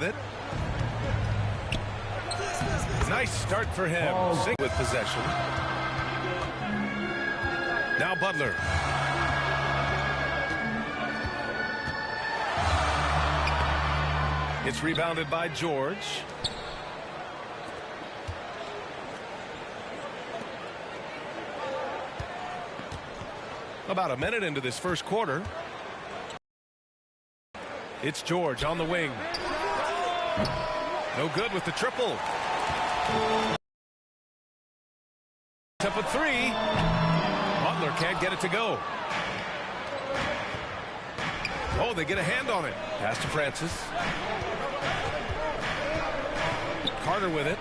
It. Nice start for him. With possession. Now Butler. It's rebounded by George. About a minute into this first quarter. It's George on the wing. No good with the triple. Up at three. Butler can't get it to go. Oh, they get a hand on it. Pass to Francis. Carter with it.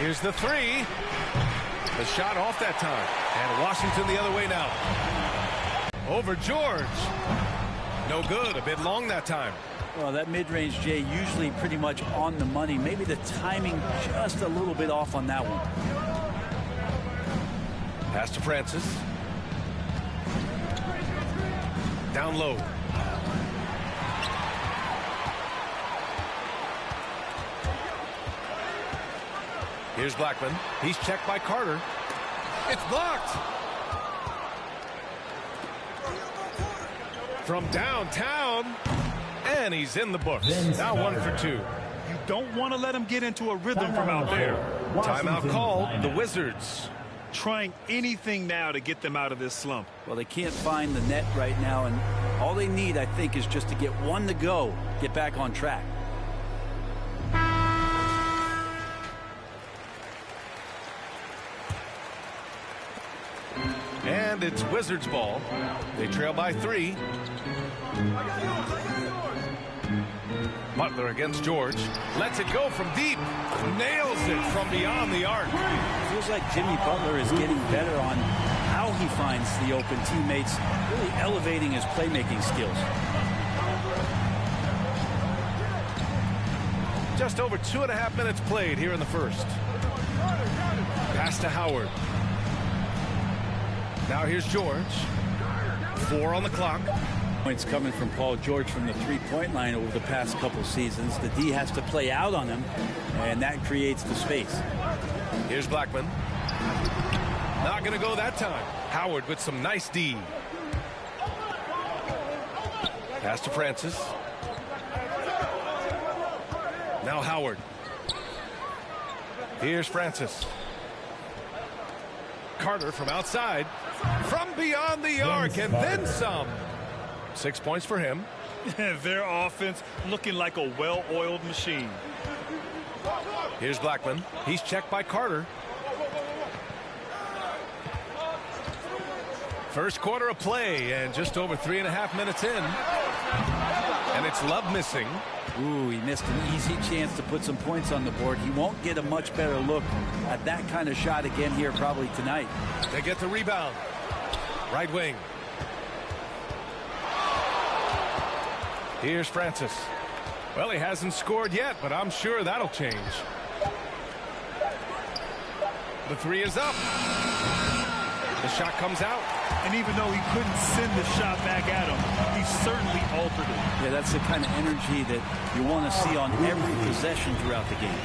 Here's the three. The shot off that time. And Washington the other way now. Over George. No good. A bit long that time. Well, that mid-range, Jay, usually pretty much on the money. Maybe the timing just a little bit off on that one. Pass to Francis. Down low. Here's Blackman. He's checked by Carter. It's blocked. From downtown. And he's in the books. Now 1 for 2. You don't want to let him get into a rhythm from out there. Timeout called. The Wizards. Trying anything now to get them out of this slump. Well, they can't find the net right now, and all they need, I think, is just to get one to go, get back on track. And it's Wizards ball. They trail by 3. Butler against George. Lets it go from deep. Nails it from beyond the arc. Feels like Jimmy Butler is getting better on how he finds the open teammates, really elevating his playmaking skills. Just over 2.5 minutes played here in the first. Pass to Howard. Now here's George. 4 on the clock. Points coming from Paul George from the three-point line over the past couple seasons. The D has to play out on him, and that creates the space. Here's Blackman. Not going to go that time. Howard with some nice D. Pass to Francis. Now Howard. Here's Francis. Carter from outside. From beyond the arc, and then some. 6 points for him. Their offense looking like a well-oiled machine. Here's Blackman. He's checked by Carter. First quarter of play, and just over 3.5 minutes in. And it's Love missing. Ooh, he missed an easy chance to put some points on the board. He won't get a much better look at that kind of shot again here probably tonight. They get the rebound. Right wing. Here's Francis. Well, he hasn't scored yet, but I'm sure that'll change. The three is up. The shot comes out. And even though he couldn't send the shot back at him, he certainly altered it. Yeah, that's the kind of energy that you want to see on every possession throughout the game.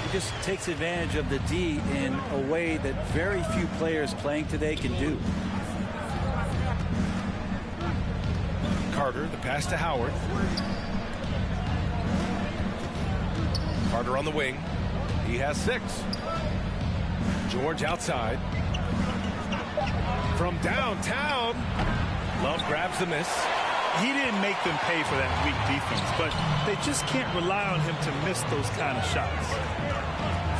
He just takes advantage of the D in a way that very few players playing today can do. Carter, the pass to Howard. Carter on the wing. He has 6. George outside. From downtown. Love grabs the miss. He didn't make them pay for that weak defense, but they just can't rely on him to miss those kind of shots.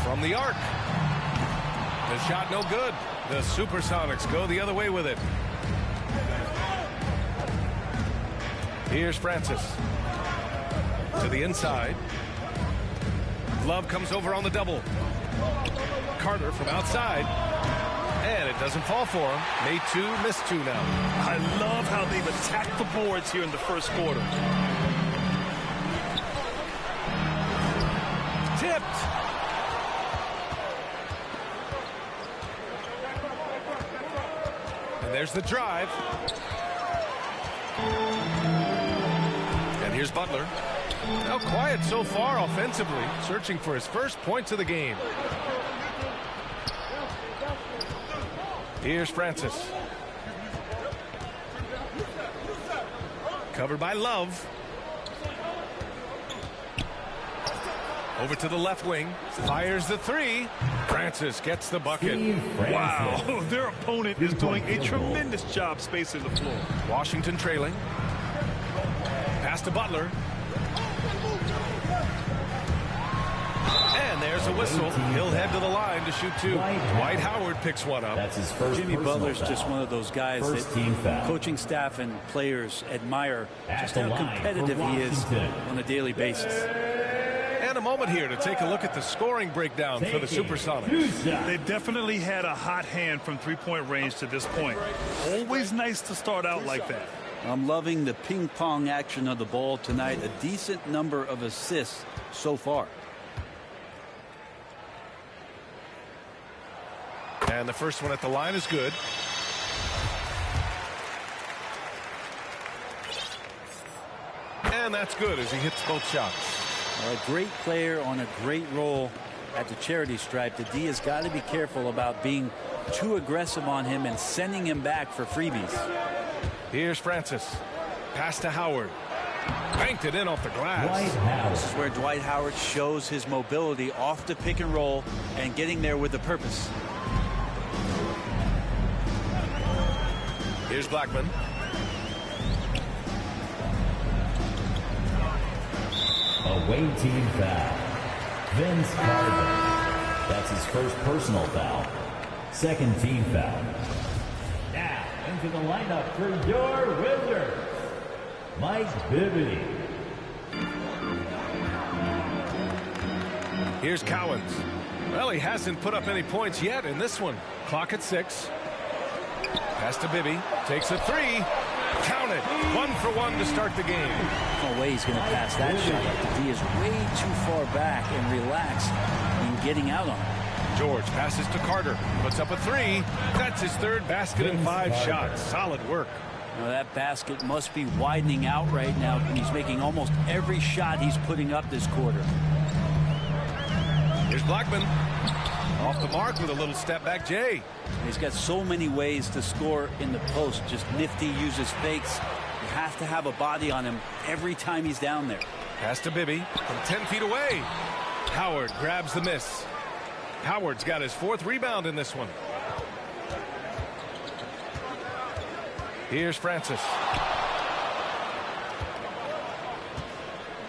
From the arc. The shot no good. The Supersonics go the other way with it. Here's Francis. To the inside. Love comes over on the double. Carter from outside. And it doesn't fall for him. Made 2, missed 2 now. I love how they've attacked the boards here in the first quarter. Tipped. And there's the drive. Here's Butler. Now quiet so far offensively, searching for his first points of the game. Here's Francis. Covered by Love. Over to the left wing. Fires the three. Francis gets the bucket. Wow, their opponent is doing a tremendous job spacing the floor. Washington trailing. Pass to Butler. And there's a whistle. He'll head to the line to shoot two. Dwight Howard picks one up. That's his first. Jimmy Butler's foul. just one of those guys that coaching staff and players admire just how competitive he is on a daily basis. And a moment here to take a look at the scoring breakdown for the Supersonics. They definitely had a hot hand from three-point range to this point. Always nice to start out like that. I'm loving the ping pong action of the ball tonight. A decent number of assists so far. And the first one at the line is good. And that's good as he hits both shots. A great player on a great role at the charity stripe. The D has got to be careful about being too aggressive on him and sending him back for freebies. Here's Francis. Pass to Howard. Banked it in off the glass. This is where Dwight Howard shows his mobility off the pick and roll and getting there with a purpose. Here's Blackman. Away team foul. Vince Carter. That's his first personal foul. Second team foul. Now into the lineup for your Wizards, Mike Bibby. Here's Cowens. Well, he hasn't put up any points yet in this one. Clock at 6. Pass to Bibby. Takes a three. Count it. 1 for 1 to start the game. No way he's going to pass that shot. The D is way too far back and relaxed in getting out on it. George passes to Carter. Puts up a three. That's his third basket in 5 shots. Solid work. Now that basket must be widening out right now. He's making almost every shot he's putting up this quarter. Here's Blackman. Off the mark with a little step back Jay. He's got so many ways to score in the post. Just nifty, uses fakes. You have to have a body on him every time he's down there. Pass to Bibby from 10 feet away. Howard grabs the miss. Howard's got his 4th rebound in this one. Here's Francis.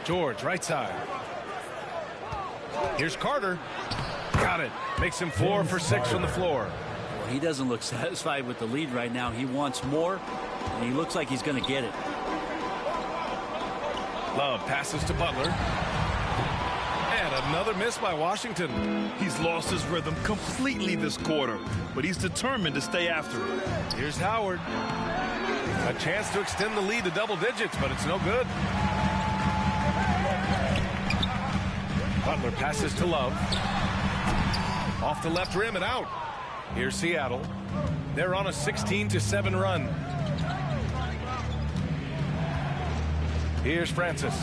George, right side. Here's Carter. Got it. Makes him 4 for 6 from the floor. Well, he doesn't look satisfied with the lead right now. He wants more, and he looks like he's going to get it. Love passes to Butler. And another miss by Washington. He's lost his rhythm completely this quarter, but he's determined to stay after it. Here's Howard. A chance to extend the lead to double digits, but it's no good. Butler passes to Love. Off the left rim and out. Here's Seattle. They're on a 16-7 run. Here's Francis.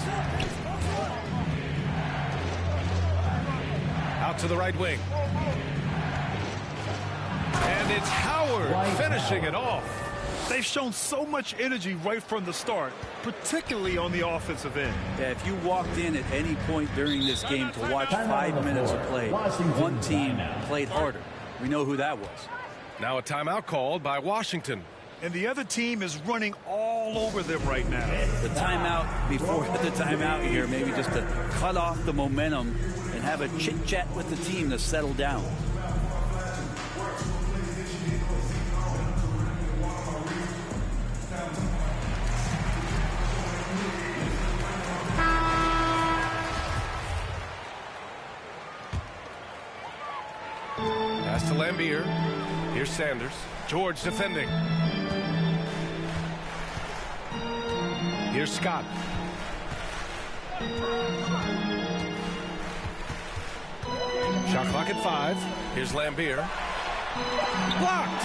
Out to the right wing. And it's Howard finishing it off. They've shown so much energy right from the start, particularly on the offensive end. Yeah, if you walked in at any point during this game to watch 5 minutes of play, one team played harder. We know who that was. Now a timeout called by Washington. And the other team is running all over them right now. The timeout before the timeout here, maybe just to cut off the momentum and have a chit-chat with the team to settle down. Pass to Lambier. Here's Sanders. George defending. Here's Scott. Shot clock at 5. Here's Lambier. Blocked.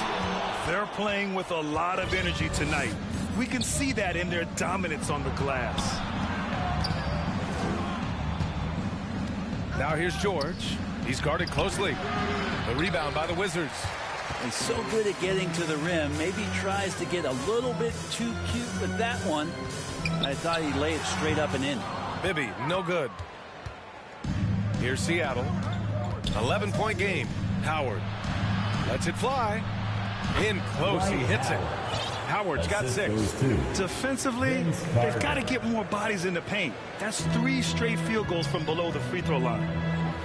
They're playing with a lot of energy tonight. We can see that in their dominance on the glass. Now here's George. He's guarded closely. The rebound by the Wizards. He's so good at getting to the rim. Maybe tries to get a little bit too cute with that one. I thought he'd lay it straight up and in. Bibby, no good. Here's Seattle. 11-point game. Howard lets it fly. In close, he hits it. Howard's got 6. Defensively, they've got to get more bodies in the paint. That's 3 straight field goals from below the free throw line.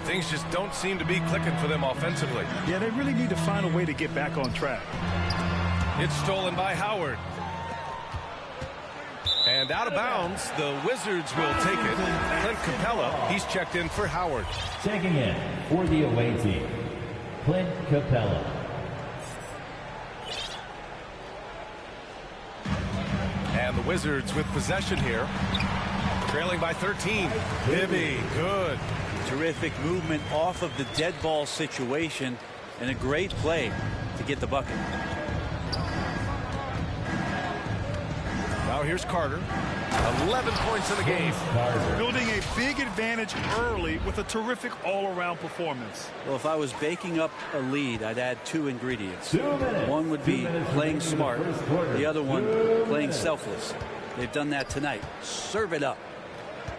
Things just don't seem to be clicking for them offensively. Yeah, they really need to find a way to get back on track. It's stolen by Howard. And out of bounds, the Wizards will take it. Clint Capella, he's checked in for Howard. Checking in for the away team, Clint Capella. And the Wizards with possession here. Trailing by 13. Bibby, good. Terrific movement off of the dead ball situation and a great play to get the bucket. Now here's Carter. 11 points in the game. Building a big advantage early with a terrific all-around performance. Well, if I was baking up a lead, I'd add 2 ingredients. One would be playing smart. The other one, playing selfless. They've done that tonight. Serve it up.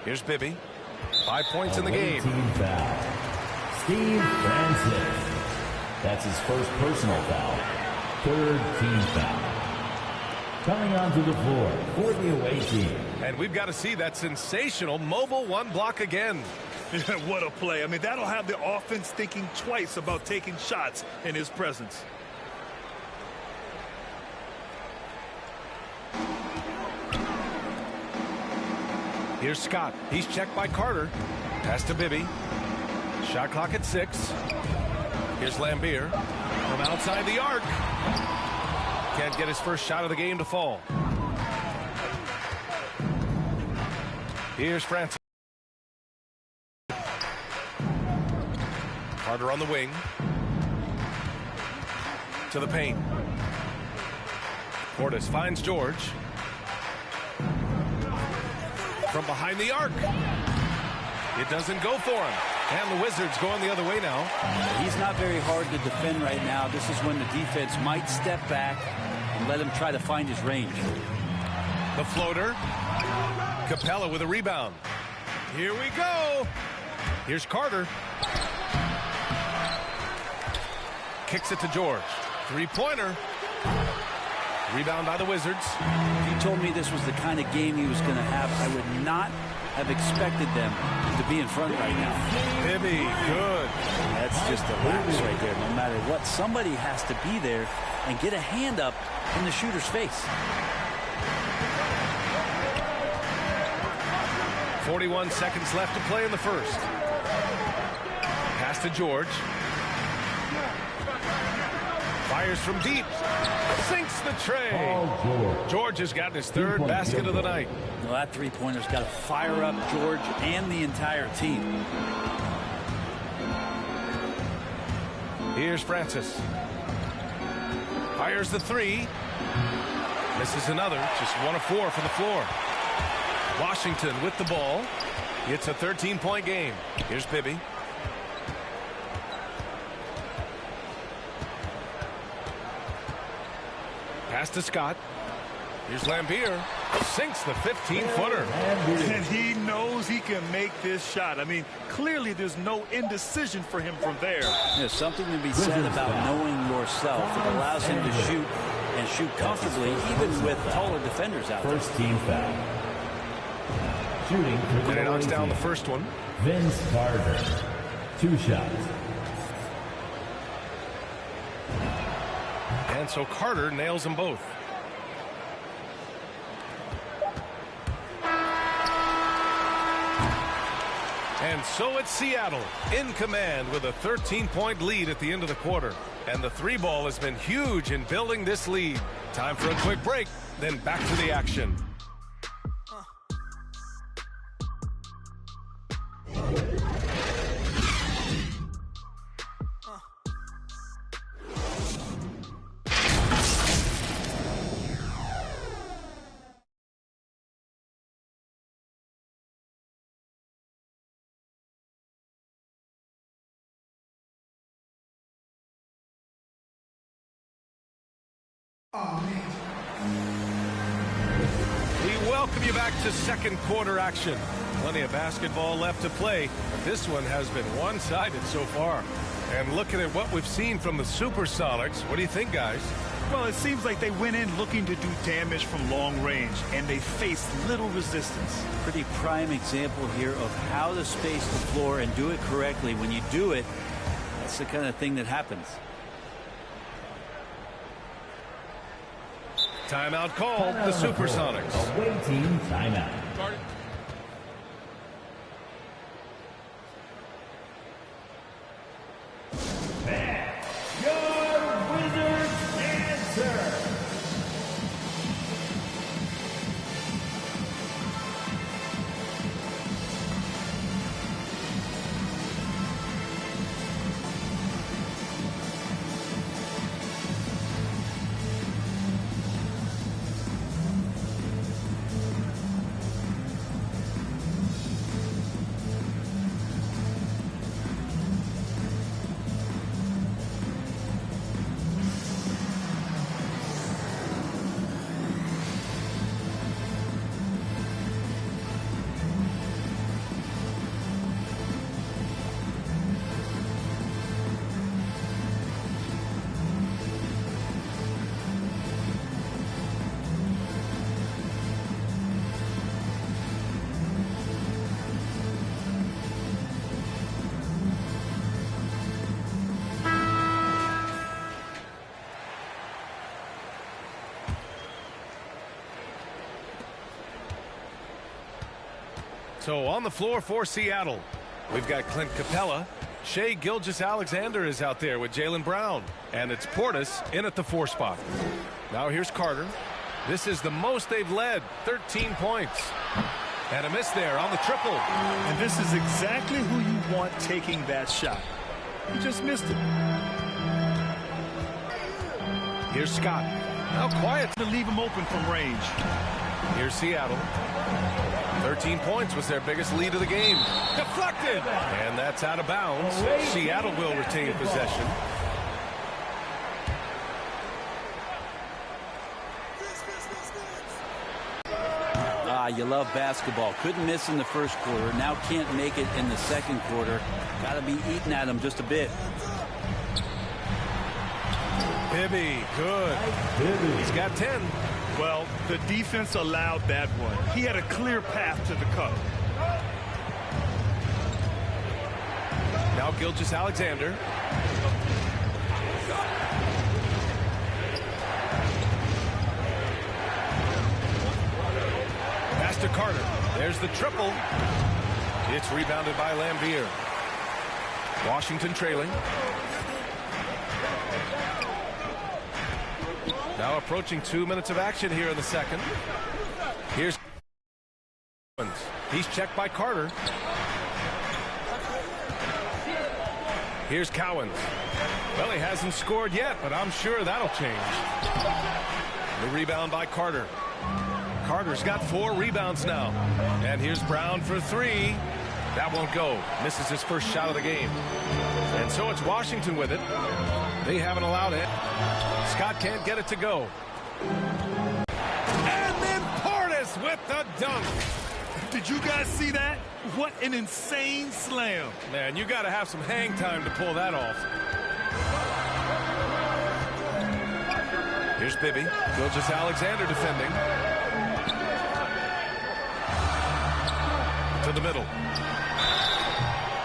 Here's Bibby. 5 points in the game. Team foul. Steve Francis. That's his first personal foul. 3rd team foul. Coming onto the floor for the away team. And we've got to see that sensational mobile 1 block again. What a play. I mean, that'll have the offense thinking twice about taking shots in his presence. Here's Scott. He's checked by Carter. Pass to Bibby. Shot clock at 6. Here's Lambier from outside the arc. Can't get his first shot of the game to fall. Here's Francis. Carter on the wing. To the paint. Portis finds George. From behind the arc. It doesn't go for him. And the Wizards going the other way now. He's not very hard to defend right now. This is when the defense might step back and let him try to find his range. The floater. Capella with a rebound. Here we go. Here's Carter. Kicks it to George. 3-pointer. Rebound by the Wizards. If you told me this was the kind of game he was going to have, I would not have expected them to be in front right now. Bibby, good. That's just a lapse right there. No matter what, somebody has to be there and get a hand up in the shooter's face. 41 seconds left to play in the first. Pass to George. Fires from deep. Sinks the tray. George has gotten his 3rd basket of the night. Well, that 3-pointer's got to fire up George and the entire team. Here's Francis. Fires the 3. Misses another. Just 1 of 4 from the floor. Washington with the ball. It's a 13-point game. Here's Bibby. Pass to Scott. Here's Lambier. Sinks the 15-footer. And he knows he can make this shot. I mean, clearly there's no indecision for him from there. There's something to be said about knowing yourself. It allows him to shoot and shoot comfortably, even with taller defenders out there. First team foul. Shooting. And he knocks down the first one. Vince Carter. 2 shots. And so Carter nails them both. And so it's Seattle in command with a 13-point lead at the end of the quarter. And the 3-ball has been huge in building this lead. Time for a quick break, then back to the action. We welcome you back to second quarter action. Plenty of basketball left to play. This one has been one-sided so far. And looking at what we've seen from the Supersonics, what do you think, guys? Well, it seems like they went in looking to do damage from long range, and they faced little resistance. Pretty prime example here of how to space the floor and do it correctly. When you do it, that's the kind of thing that happens. Timeout called, the Supersonics. Away team timeout. Your Wizards answer. So on the floor for Seattle, we've got Clint Capella. Shai Gilgeous-Alexander is out there with Jaylen Brown. And it's Portis in at the 4 spot. Now here's Carter. This is the most they've led, 13 points. And a miss there on the triple. And this is exactly who you want taking that shot. He just missed it. Here's Scott. Now quiet To leave him open from range. Here's Seattle. 13 points was their biggest lead of the game. Deflected! And that's out of bounds. Seattle will retain possession. You love basketball. Couldn't miss in the first quarter. Now can't make it in the second quarter. Got to be eating at him just a bit. Bibby, good. He's got 10. Well, the defense allowed that one. He had a clear path to the cup. Now Gilgeous-Alexander. Pass to Carter. There's the triple. It's rebounded by Lambier. Washington trailing. Now approaching 2 minutes of action here in the second. Here's he's checked by Carter. Here's Cowens. Well, he hasn't scored yet, but I'm sure that'll change. The rebound by Carter. Carter's got 4 rebounds now. And here's Brown for 3. That won't go. Misses his first shot of the game. And so it's Washington with it. They haven't allowed it. Scott can't get it to go. And then Portis with the dunk. Did you guys see that? What an insane slam. Man, you got to have some hang time to pull that off. Here's Bibby. Gilgeous-Alexander defending. To the middle.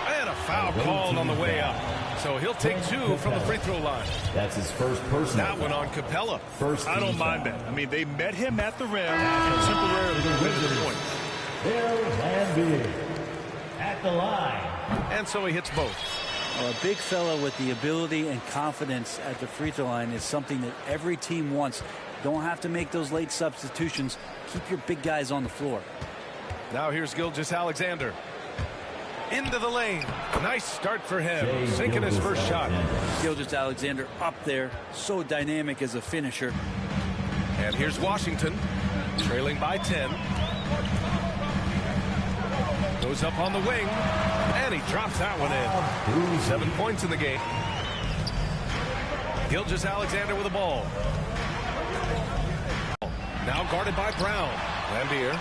And a foul called on the way up. So he'll take 2 from the free throw line. That's his first personal. That one on Capella. I don't mind that. I mean, they met him at the rim and temporarily limited the points. Bill Lambier at the line. And so he hits both. A big fella with the ability and confidence at the free throw line is something that every team wants. Don't have to make those late substitutions. Keep your big guys on the floor. Now here's Gilgeous-Alexander. Into the lane. Nice start for him. Sinking his first shot. Gilgeous-Alexander up there. So dynamic as a finisher. And here's Washington. Trailing by 10. Goes up on the wing. And he drops that one in. 7 points in the game. Gilgeous-Alexander with the ball. Now guarded by Brown. Lambier.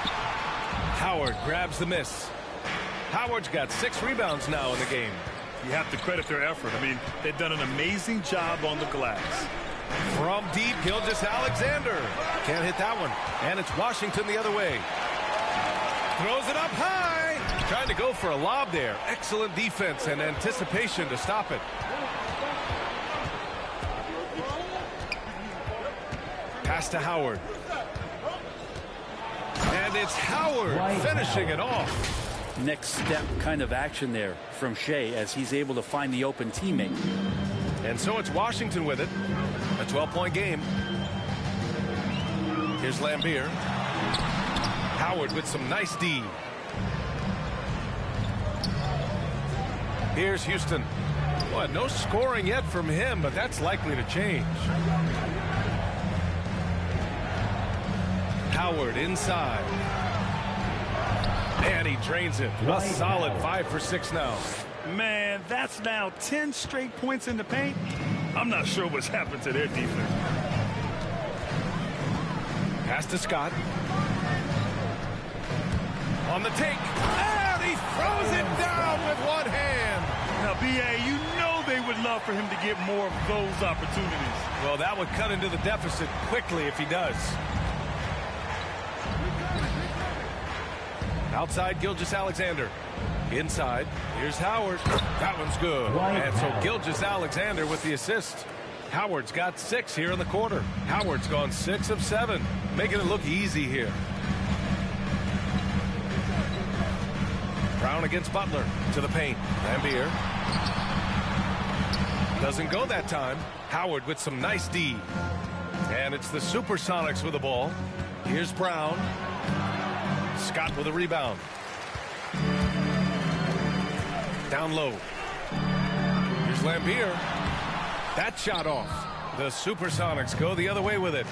Howard grabs the miss. Howard's got 6 rebounds now in the game. You have to credit their effort. I mean, they've done an amazing job on the glass. From deep, Gilgeous-Alexander. Can't hit that one. And it's Washington the other way. Throws it up high. Trying to go for a lob there. Excellent defense and anticipation to stop it. Pass to Howard. And it's Howard finishing it off. Next step kind of action there from Shea as he's able to find the open teammate. And so it's Washington with it. A 12-point game. Here's Lambier. Howard with some nice D. Here's Houston. Boy, no scoring yet from him, but that's likely to change. Howard inside. And he drains it. A solid 5 for 6 now. Man, that's now 10 straight points in the paint. I'm not sure what's happened to their defense. Pass to Scott. On the take. And he throws it down with one hand. Now, B.A., you know they would love for him to get more of those opportunities. Well, that would cut into the deficit quickly if he does. Outside, Gilgeous-Alexander. Inside, here's Howard. That one's good. And so Gilgeous-Alexander with the assist. Howard's got 6 here in the quarter. Howard's gone 6 of 7, making it look easy here. Brown against Butler to the paint. Lambier. Doesn't go that time. Howard with some nice D. And it's the Supersonics with the ball. Here's Brown. Scott with a rebound. Down low. Here's Lambier. That shot off. The Supersonics go the other way with it.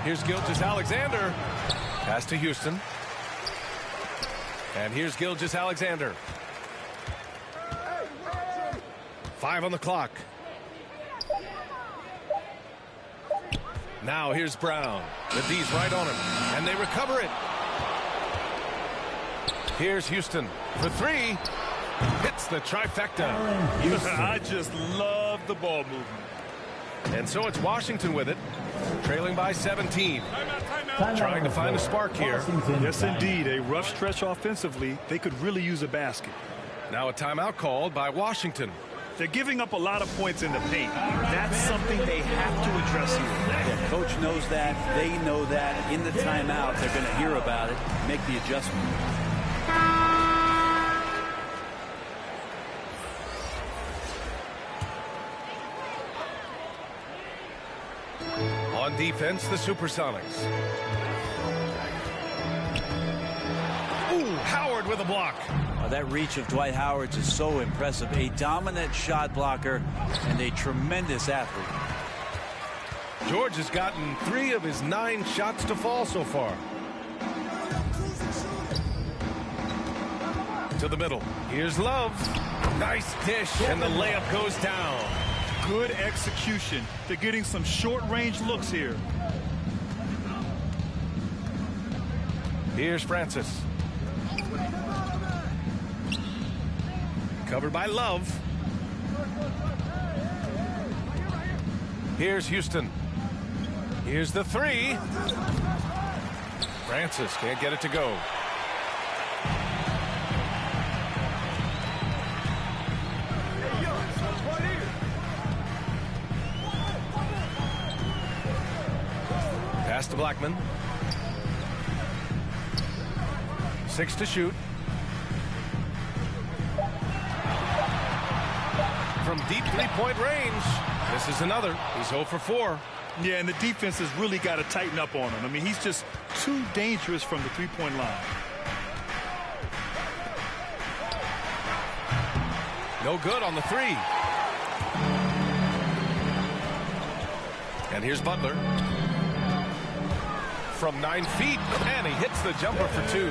Here's Gilgeous-Alexander. Pass to Houston. And here's Gilgeous-Alexander. 5 on the clock. Now here's Brown. The D's right on him. And they recover it. Here's Houston for 3. Hits the trifecta. I just love the ball movement. And so it's Washington with it. Trailing by 17. Trying to find a spark here. Yes, indeed. A rough stretch offensively. They could really use a basket. Now a timeout called by Washington. They're giving up a lot of points in the paint. That's something they have to address here. Yeah, coach knows that. They know that. In the timeout, they're going to hear about it, make the adjustment. On defense, the Supersonics. Ooh, Howard with a block. That reach of Dwight Howard's is so impressive. A dominant shot blocker and a tremendous athlete. George has gotten 3 of his 9 shots to fall so far. To the middle. Here's Love. Nice dish, and the layup goes down. Good execution. They're getting some short-range looks here. Here's Francis. Covered by Love. Here's Houston. Here's the 3. Francis can't get it to go. Pass to Blackman. 6 to shoot. From deep three-point range. This is another. He's 0 for 4. Yeah, and the defense has really got to tighten up on him. I mean, he's just too dangerous from the three-point line. No good on the 3. And here's Butler. From 9 feet, and he hits the jumper for 2.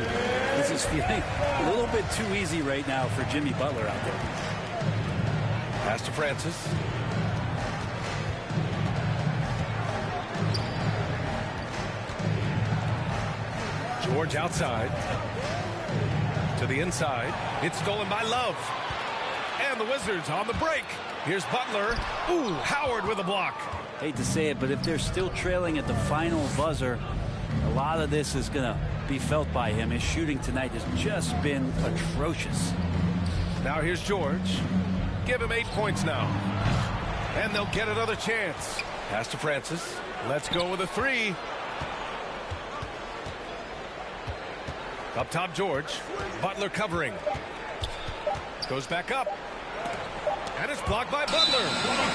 This is feeling a little bit too easy right now for Jimmy Butler out there. Pass to Francis. George outside. To the inside. It's stolen by Love. And the Wizards on the break. Here's Butler. Ooh, Howard with a block. Hate to say it, but if they're still trailing at the final buzzer, a lot of this is going to be felt by him. His shooting tonight has just been atrocious. Now here's George. Give him 8 points now. And they'll get another chance. Pass to Francis. Let's go with a 3. Up top, George. Butler covering. Goes back up. And it's blocked by Butler.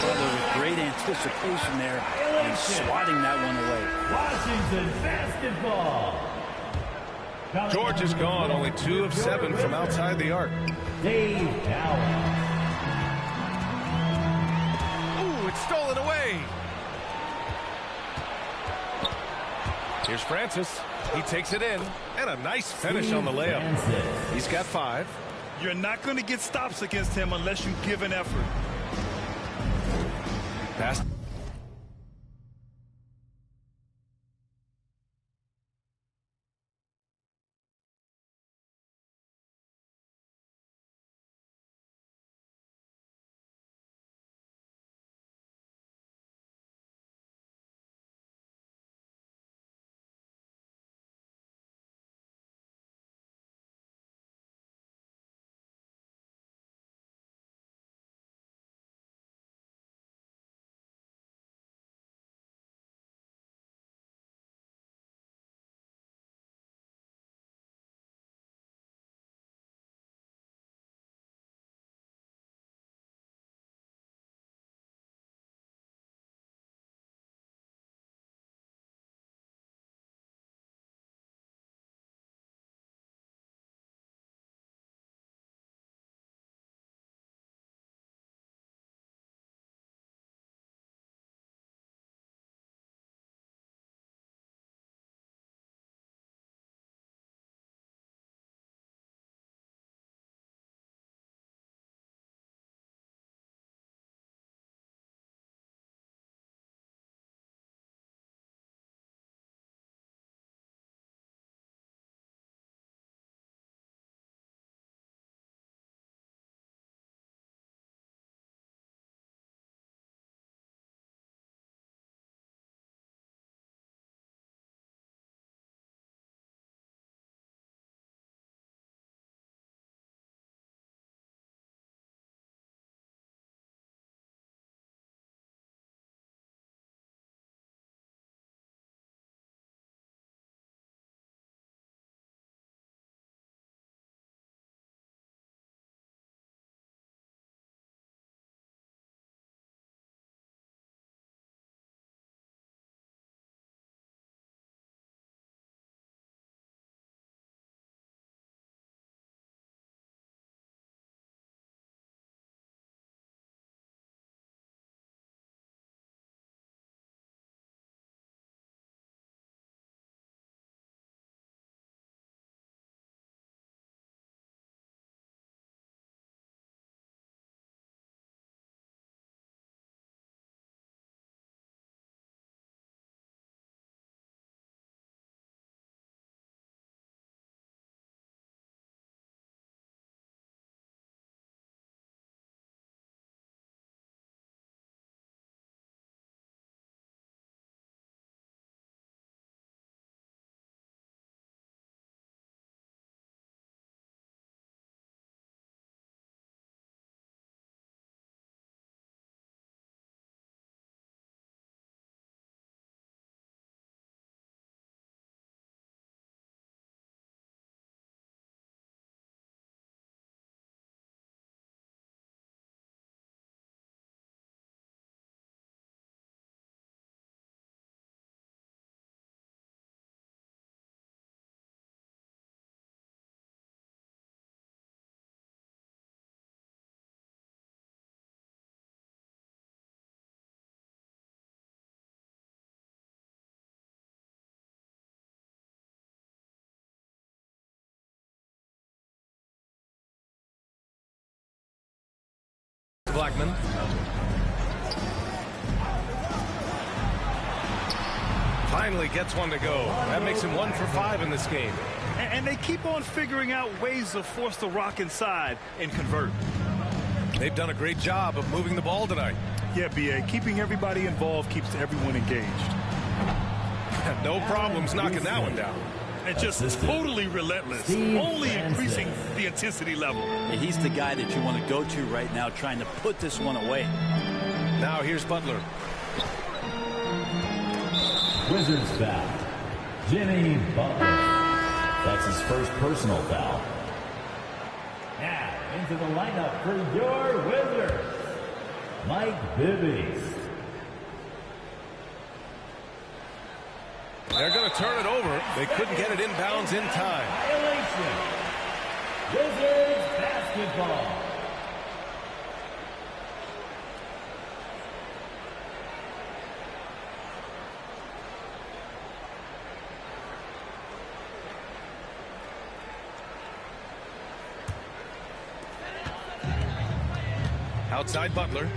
Butler with great anticipation there and swatting that one away. Washington basketball. George is gone. Only 2 of 7 from outside the arc. Dave Allen. Ooh, it's stolen away. Here's Francis. He takes it in. And a nice finish on the layup. He's got 5. You're not going to get stops against him unless you give an effort. Pass. Blackman. finally gets one to go. That makes him 1 for 5 in this game. And they keep on figuring out ways to force the rock inside and convert. They've done a great job of moving the ball tonight. Yeah, B.A. Keeping everybody involved keeps everyone engaged. No problems knocking that one down. And just totally relentless, only increasing the intensity level. He's the guy that you want to go to right now, trying to put this one away. Now here's Butler. Wizards foul. Jimmy Butler. That's his first personal foul. Now into the lineup for your Wizards, Mike Bibby. They're going to turn it over. They couldn't get it inbounds in time. Violation. Wizards basketball. Outside Butler.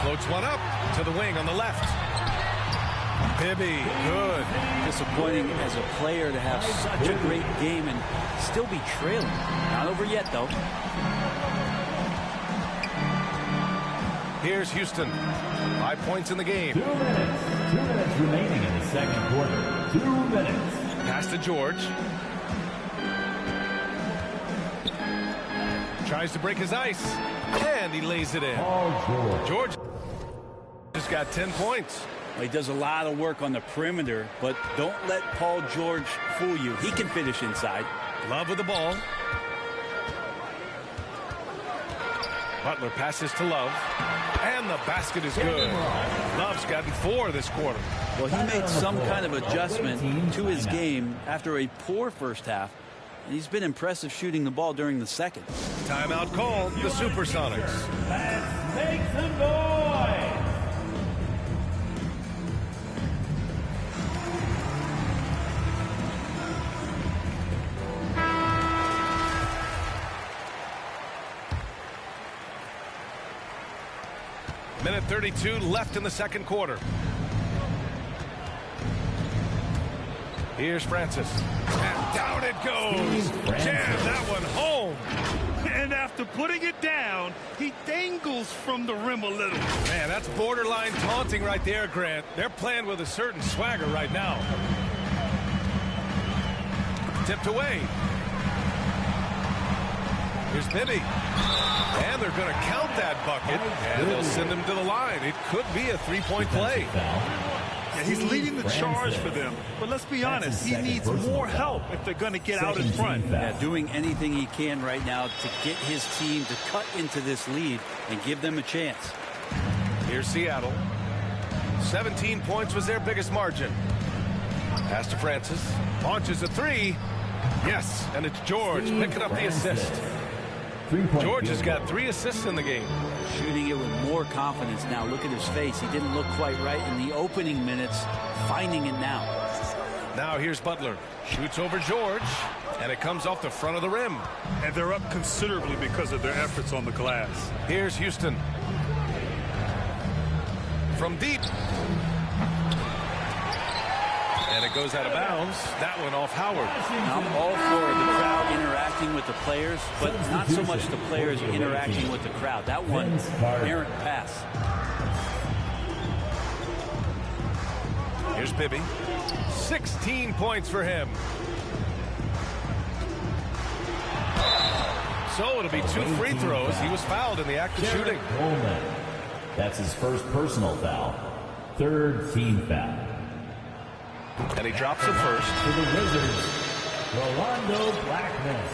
Floats one up to the wing on the left. Bibby, good. Disappointing as a player to have such a great game and still be trailing. Not over yet, though. Here's Houston. 5 points in the game. 2 minutes. 2 minutes remaining in the second quarter. 2 minutes. Pass to George. Tries to break his ice. And he lays it in. George just got 10 points. He does a lot of work on the perimeter, but don't let Paul George fool you. He can finish inside. Love with the ball. Butler passes to Love. And the basket is good. Love's gotten 4 this quarter. Well, he made some kind of adjustment to his game after a poor first half. And he's been impressive shooting the ball during the second. Timeout called, the Supersonics. Let's make some noise. Minute 32 left in the second quarter. Here's Francis. And down it goes. Jam that one home. And after putting it down, he dangles from the rim a little. Man, that's borderline taunting right there, Grant. They're playing with a certain swagger right now. Tipped away. Here's Bibby. And they're going to count that bucket. And they'll send him to the line. It could be a three-point play. Yeah, he's leading the charge for them. But let's be honest, he needs more help if they're going to get out in front. Yeah, doing anything he can right now to get his team to cut into this lead and give them a chance. Here's Seattle. 17 points was their biggest margin. Pass to Francis. Launches a three. Yes, and it's George picking up the assist. George has got 3 assists in the game. Shooting it with more confidence now. Look at his face. He didn't look quite right in the opening minutes. Finding it now. Now here's Butler. Shoots over George, and it comes off the front of the rim. And they're up considerably because of their efforts on the glass. Here's Houston. From deep. And it goes out of bounds. That one off Howard. I'm all for the crowd interacting with the players, but not so much the players interacting with the crowd. That one, errant pass. Here's Bibby. 16 points for him. So it'll be 2 free throws. He was fouled in the act of shooting. That's his first personal foul. 3rd team foul. And he drops it first. For the Wizards, Rolando Blackman.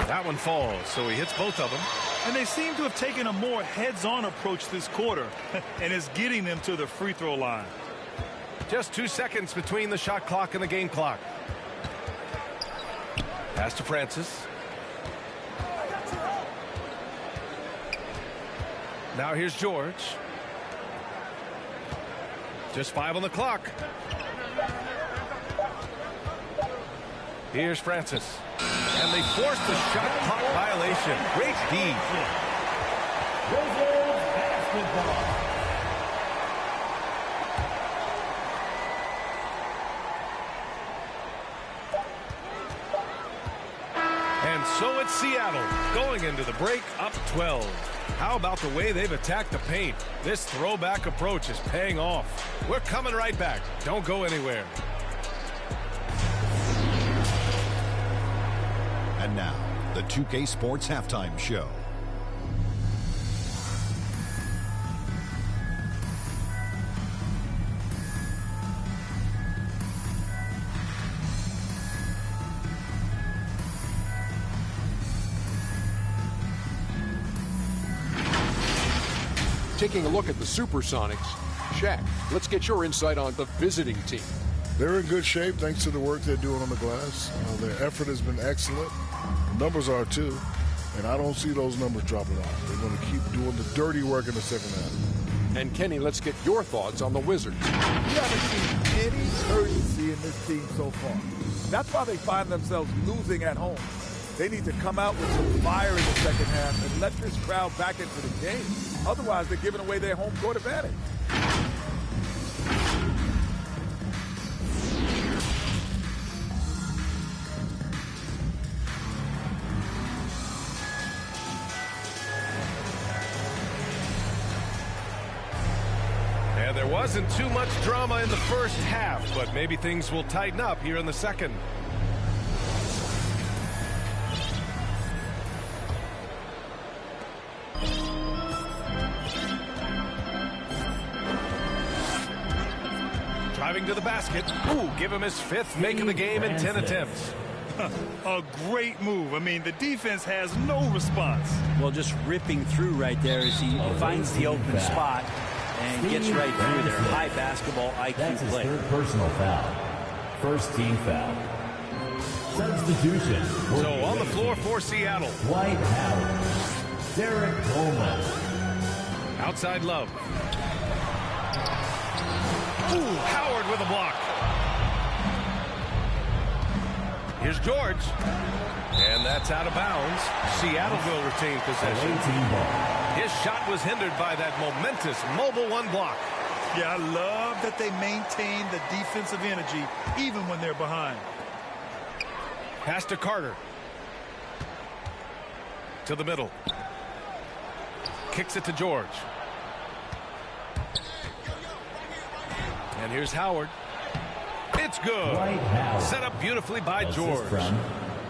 That one falls, so he hits both of them. And they seem to have taken a more heads-on approach this quarter, and it's getting them to the free throw line. Just 2 seconds between the shot clock and the game clock. Pass to Francis. Now here's George. Just 5 on the clock. Here's Francis. And they forced the shot clock violation. Great D. So it's Seattle going into the break up 12. How about the way they've attacked the paint? This throwback approach is paying off. We're coming right back. Don't go anywhere. And now, the 2K Sports Halftime Show. Taking a look at the Supersonics, Shaq, let's get your insight on the visiting team. They're in good shape thanks to the work they're doing on the glass. Their effort has been excellent. The numbers are too. And I don't see those numbers dropping off. They're going to keep doing the dirty work in the second half. And Kenny, let's get your thoughts on the Wizards. We haven't seen any urgency in this team so far. That's why they find themselves losing at home. They need to come out with some fire in the second half and let this crowd back into the game. Otherwise, they're giving away their home court advantage. And there wasn't too much drama in the first half, but maybe things will tighten up here in the second. Driving to the basket. Ooh, give him his fifth make of the game in 10 attempts. A great move. I mean, the defense has no response. Well, just ripping through right there as he finds the open spot and gets right through there. High basketball IQ That's his play. third personal foul. First team foul. Substitution. So on the floor for Seattle. Dwight Howard. Derek Coleman. Outside Love. Ooh, Howard with a block. Here's George. And that's out of bounds. Seattle will retain possession. His shot was hindered by that momentous mobile one block. Yeah, I love that they maintain the defensive energy even when they're behind. Pass to Carter. To the middle. Kicks it to George. And here's Howard. It's good. Set up beautifully by George.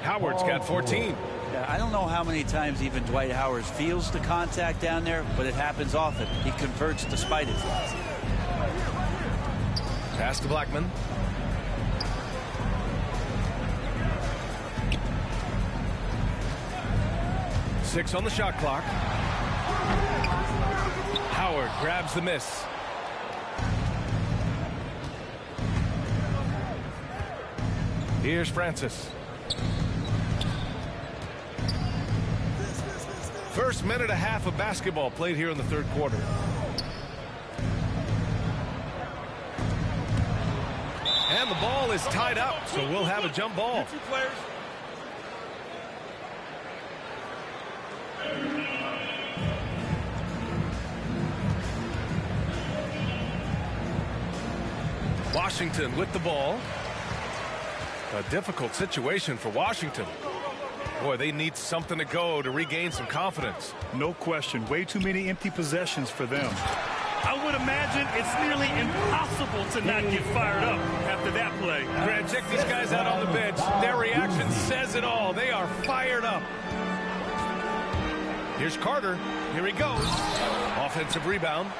Howard's got 14. Yeah, I don't know how many times even Dwight Howard feels the contact down there, but it happens often. He converts despite it. Pass to Blackman. Six on the shot clock. Howard grabs the miss. Here's Francis. First minute and a half of basketball played here in the third quarter. And the ball is tied up, so we'll have a jump ball. Washington with the ball. A difficult situation for Washington. Boy, they need something to go to regain some confidence. No question. Way too many empty possessions for them. I would imagine it's nearly impossible to not get fired up after that play. Grant, check these guys out on the bench. Their reaction says it all. They are fired up. Here's Carter. Here he goes. Offensive rebound.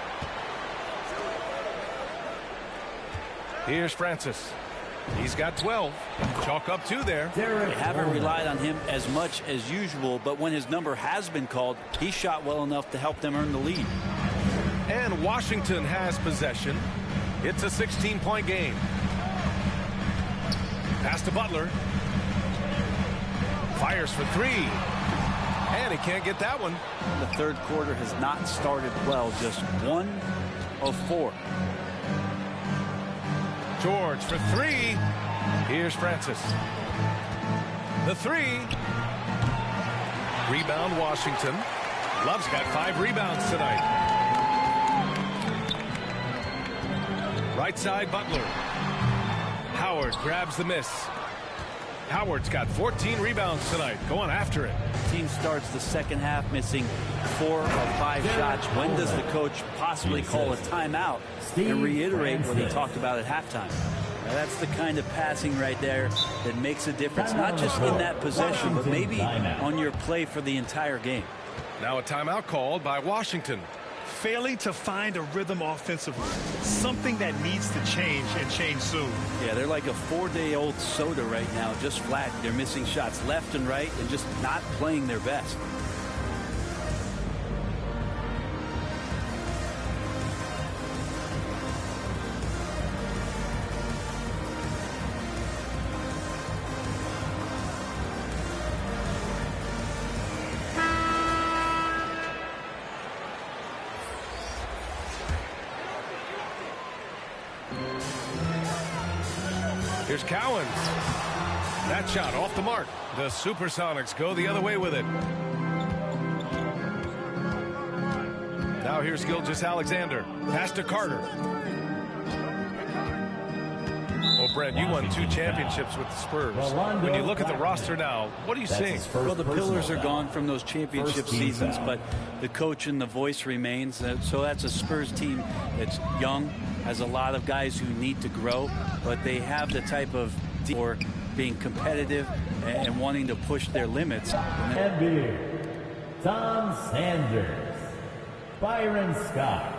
Here's Francis. He's got 12. Chalk up 2 there. They haven't relied on him as much as usual, but when his number has been called, he shot well enough to help them earn the lead. And Washington has possession. It's a 16-point game. Pass to Butler. Fires for 3. And he can't get that one. The third quarter has not started well, just 1 of 4. George for 3. Here's Francis. The 3. Rebound Washington. Love's got 5 rebounds tonight. Right side Butler. Howard grabs the miss. Howard's got 14 rebounds tonight, going after it. Team starts the second half missing 4 of 5 shots. When does the coach possibly call a timeout and reiterate what he talked about at halftime? Now, that's the kind of passing right there that makes a difference, not just in that possession, but maybe on your play for the entire game. Now a timeout called by Washington. Failing to find a rhythm offensively, something that needs to change and change soon. Yeah, they're like a 4-day-old soda right now, just flat. They're missing shots left and right and just not playing their best. Here's Cowens. That shot off the mark. The Supersonics go the other way with it. Now here's Gilgeous-Alexander. Pass to Carter. Well, Brent, you won 2 championships with the Spurs. When you look at the roster now, what are you seeing? Well, the pillars are gone from those championship seasons, but the coach and the voice remains. So that's a Spurs team that's young, has a lot of guys who need to grow, but they have the type of for being competitive and wanting to push their limits. And Tom Sanders, Byron Scott,